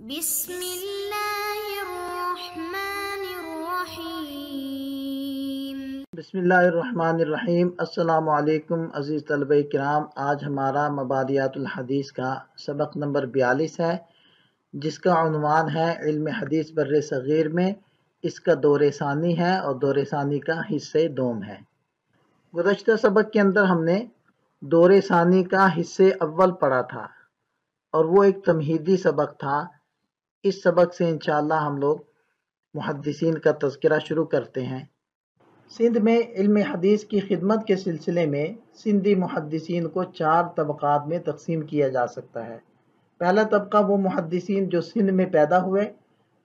بسم اللہ الرحمن الرحیم۔ بسم اللہ الرحمن الرحیم۔ السلام علیکم عزیز طلبہ کرام، آج ہمارا مبادیات الحدیث کا سبق نمبر 42 ہے، جس کا عنوان ہے علم حدیث بر صغیر میں، اس کا دور ثانی ہے اور دور ثانی کا حصہ دوم ہے۔ گزشتہ سبق کے اندر ہم نے دور ثانی کا حصہ اول پڑھا تھا اور وہ ایک تمہیدی سبق تھا۔ اس سبق سے انشاءاللہ ہم لوگ محدثین کا تذکرہ شروع کرتے ہیں۔ سندھ میں علم حدیث کی خدمت کے سلسلے میں سندھی محدثین کو 4 طبقات میں تقسیم کیا جا سکتا ہے۔ پہلا طبقہ وہ محدثین جو سندھ میں پیدا ہوئے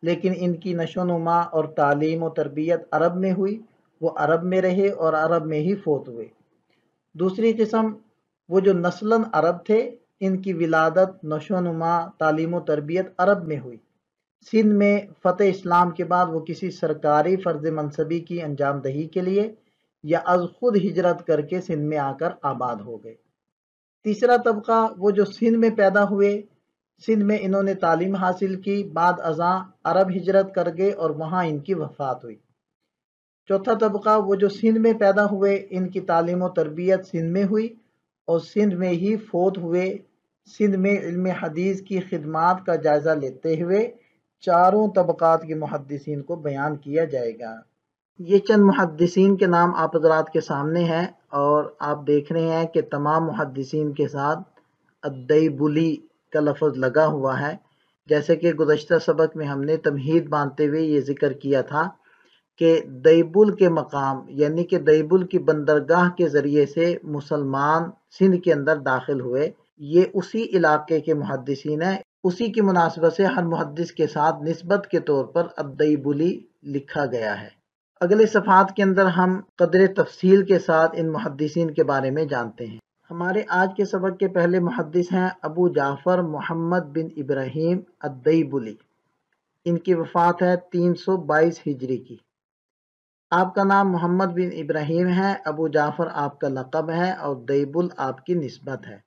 لیکن ان کی نشو و نما اور تعلیم و تربیت عرب میں ہوئی، وہ عرب میں رہے اور عرب میں ہی فوت ہوئے۔ دوسری قسم وہ جو نسلاً عرب تھے، ان کی ولادت، نشو و نما، تعلیم و تربیت عرب میں ہوئی۔ سندھ میں فتح اسلام کے بعد وہ کسی سرکاری فرض منصبی کی انجام دہی کے لیے یا از خود ہجرت کر کے سندھ میں آ کر آباد ہو گئے۔ تیسرا طبقہ وہ جو سندھ میں پیدا ہوئے، سندھ میں انہوں نے تعلیم حاصل کی، بعد ازاں عرب ہجرت کر گئے اور وہاں ان کی وفات ہوئی۔ چوتھا طبقہ وہ جو سندھ میں پیدا ہوئے، ان کی تعلیم و تربیت سندھ میں ہوئی اور سندھ میں ہی فوت ہوئے۔ سندھ میں علم حدیث کی خدمات کا جائزہ لیتے ہوئے 4 طبقات کے محدثین کو بیان کیا جائے گا۔ یہ چند محدثین کے نام آپ حضرات کے سامنے ہیں اور آپ دیکھ رہے ہیں کہ تمام محدثین کے ساتھ الدیبلی کا لفظ لگا ہوا ہے۔ جیسے کہ گزشتہ سبق میں ہم نے تمہید باندھتے ہوئے یہ ذکر کیا تھا کہ دیبل کے مقام یعنی کہ دیبل کی بندرگاہ کے ذریعے سے مسلمان سندھ کے اندر داخل ہوئے، یہ اسی علاقے کے محدثین ہیں۔ اسی کی مناسبت سے ہر محدث کے ساتھ نسبت کے طور پر الدیبلی لکھا گیا ہے۔ اگلے صفحات کے اندر ہم قدر تفصیل کے ساتھ ان محدثین کے بارے میں جانتے ہیں۔ ہمارے آج کے سبق کے پہلے محدث ہیں ابو جعفر محمد بن ابراہیم الدیبلی۔ ان کی وفات ہے 322 ہجری کی۔ آپ کا نام محمد بن ابراہیم ہے، ابو جعفر آپ کا لقب ہے اور دیبل آپ کی نسبت ہے۔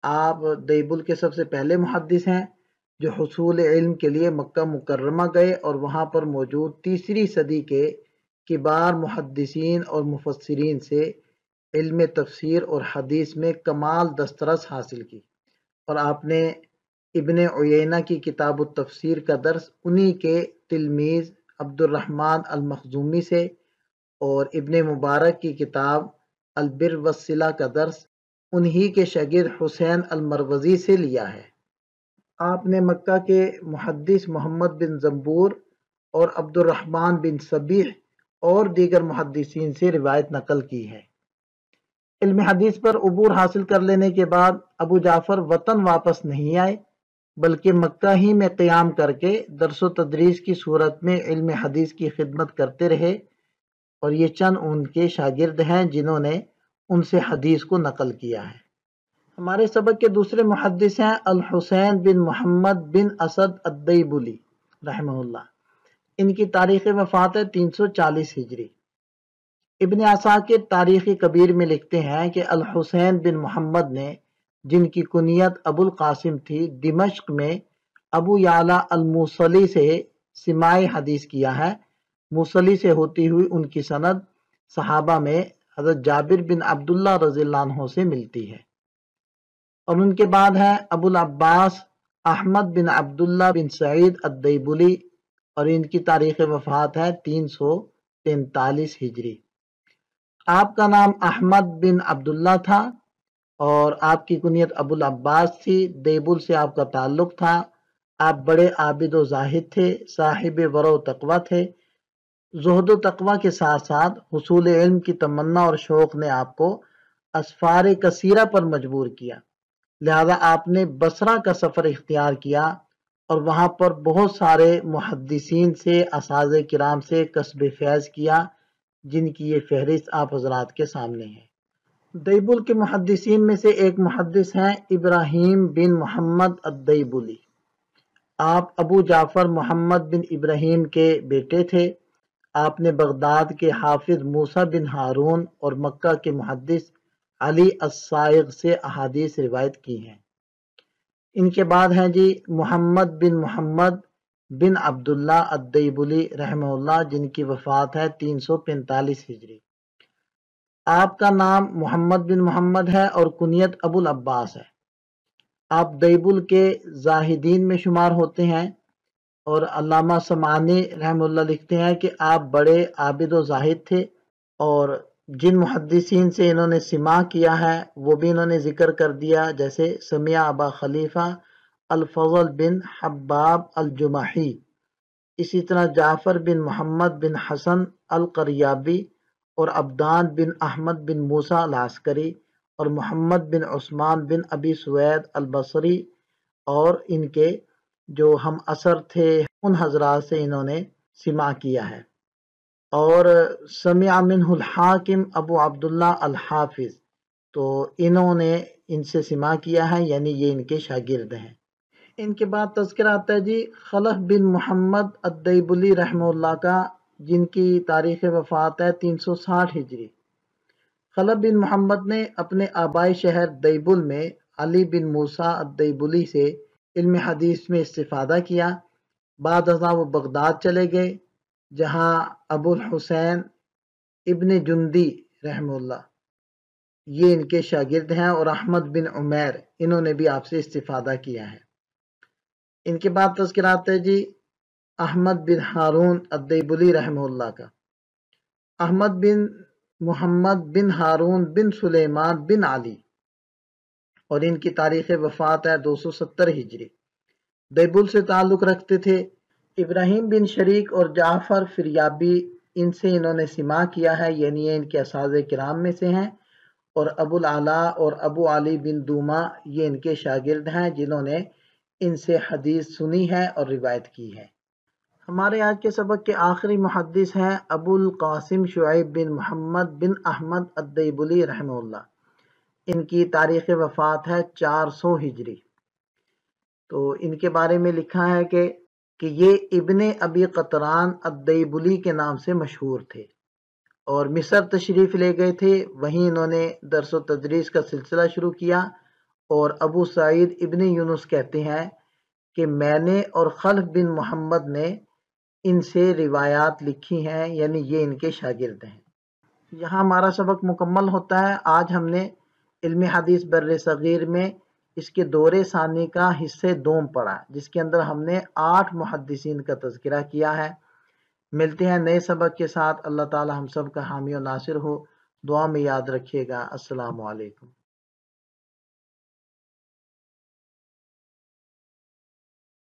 آپ دیبل کے سب سے پہلے محدث ہیں جو حصول علم کے لیے مکہ مکرمہ گئے اور وہاں پر موجود 3 صدی کے کبار محدثین اور مفسرین سے علم تفسیر اور حدیث میں کمال دسترس حاصل کی، اور آپ نے ابن عیینہ کی کتاب التفسیر کا درس انہی کے تلمیذ عبد الرحمن المخزومی سے اور ابن مبارک کی کتاب البر والصلہ کا درس انہی کے شاگرد حسین المروزی سے لیا ہے۔ آپ نے مکہ کے محدث محمد بن زنبور اور عبد الرحمن بن صبیح اور دیگر محدثین سے روایت نقل کی ہے۔ علم حدیث پر عبور حاصل کر لینے کے بعد ابو جعفر وطن واپس نہیں آئے بلکہ مکہ ہی میں قیام کر کے درس و تدریس کی صورت میں علم حدیث کی خدمت کرتے رہے، اور یہ چند ان کے شاگرد ہیں جنہوں نے ان سے حدیث کو نقل کیا ہے۔ ہمارے سبق کے دوسرے محدث ہیں الحسین بن محمد بن اسد الدیبلی رحمہ اللہ۔ ان کی تاریخ وفات ہے 340 ہجری۔ ابن عساکر تاریخ کبیر میں لکھتے ہیں کہ الحسین بن محمد نے، جن کی کنیت ابو القاسم تھی، دمشق میں ابو یعلا الموصلی سے سماع حدیث کیا ہے۔ موصلی سے ہوتی ہوئی ان کی سند صحابہ میں حضرت جابر بن عبداللہ رضی اللہ عنہ سے ملتی ہے، اور ان کے بعد ہے ابو العباس احمد بن عبداللہ بن سعید الدیبلی، اور ان کی تاریخ وفات ہے 343 ہجری۔ آپ کا نام احمد بن عبداللہ تھا اور آپ کی کنیت ابو العباس تھی۔ دیبل سے آپ کا تعلق تھا۔ آپ بڑے عابد و زاہد تھے، صاحب ورع و تقوی تھے۔ زہد و تقوی کے ساتھ ساتھ حصول علم کی تمنا اور شوق نے آپ کو اسفار کثیرہ پر مجبور کیا، لہذا آپ نے بصرہ کا سفر اختیار کیا اور وہاں پر بہت سارے محدثین سے، اساتذہ کرام سے کسب فیض کیا، جن کی یہ فہرست آپ حضرات کے سامنے ہے۔ دیبل کے محدثین میں سے ایک محدث ہیں ابراہیم بن محمد الدیبلی۔ آپ ابو جعفر محمد بن ابراہیم کے بیٹے تھے۔ آپ نے بغداد کے حافظ موسیٰ بن ہارون اور مکہ کے محدث علی الصائغ سے احادیث روایت کی ہیں۔ ان کے بعد ہیں جی محمد بن عبداللہ الدیبلی رحمہ اللہ، جن کی وفات ہے 345 ہجری۔ آپ کا نام محمد بن محمد ہے اور کنیت ابو العباس ہے۔ آپ دیبل کے زاہدین میں شمار ہوتے ہیں، اور علامہ سمعانی رحمہ اللہ لکھتے ہیں کہ آپ بڑے عابد و زاہد تھے، اور جن محدثین سے انہوں نے سماع کیا ہے وہ بھی انہوں نے ذکر کر دیا، جیسے سمع ابا خلیفہ الفضل بن حباب الجمحی، اسی طرح جعفر بن محمد بن حسن القریابی، اور عبدان بن احمد بن موسیٰ العسکری، اور محمد بن عثمان بن ابی سوید البصری، اور ان کے جو ہم اثر تھے ان حضرات سے انہوں نے سماع کیا ہے۔ اور سمع منہ الحاکم ابو عبداللہ الحافظ، تو انہوں نے ان سے سماع کیا ہے، یعنی یہ ان کے شاگرد ہیں۔ ان کے بعد تذکرہ آتا ہے جی خلف بن محمد الدیبلی رحمہ اللہ کا، جن کی تاریخ وفات ہے 360 ہجری۔ خلف بن محمد نے اپنے آبائی شہر دیبل میں علی بن موسیٰ الدیبلی سے علم حدیث میں استفادہ کیا۔ بعد ازاں وہ بغداد چلے گئے، جہاں ابو الحسین ابن جندی رحمہ اللہ یہ ان کے شاگرد ہیں، اور احمد بن عمیر انہوں نے بھی آپ سے استفادہ کیا ہے۔ ان کے بعد تذکرہ آتا ہے جی احمد بن ہارون الدیبلی رحمہ اللہ کا۔ احمد بن محمد بن ہارون بن سلیمان بن علی، اور ان کی تاریخ وفات ہے 270 ہجری۔ دیبل سے تعلق رکھتے تھے۔ ابراہیم بن شریک اور جعفر فریابی، ان سے انہوں نے سماع کیا ہے، یعنی یہ ان کے اساتذہ کرام میں سے ہیں، اور ابو العلا اور ابو علی بن دوما یہ ان کے شاگرد ہیں، جنہوں نے ان سے حدیث سنی ہے اور روایت کی ہے۔ ہمارے آج کے سبق کے آخری محدث ہیں ابو القاسم شعیب بن محمد بن احمد الدیبلی رحمہ اللہ۔ ان کی تاریخ وفات ہے 400 ہجری۔ تو ان کے بارے میں لکھا ہے کہ یہ ابن ابی قطران الدیبلی کے نام سے مشہور تھے، اور مصر تشریف لے گئے تھے، وہیں انہوں نے درس و تدریس کا سلسلہ شروع کیا۔ اور ابو سعید ابن یونس کہتے ہیں کہ میں نے اور خلف بن محمد نے ان سے روایات لکھی ہیں، یعنی یہ ان کے شاگرد ہیں۔ یہاں ہمارا سبق مکمل ہوتا ہے۔ آج ہم نے علم حدیث بر صغیر میں اس کے دور ثانی کا حصے دوم پڑھا، جس کے اندر ہم نے 8 محدثین کا تذکرہ کیا ہے۔ ملتے ہیں نئے سبق کے ساتھ۔ اللہ تعالی ہم سب کا حامی و ناصر ہو۔ دعا میں یاد رکھیے گا۔ السلام علیکم۔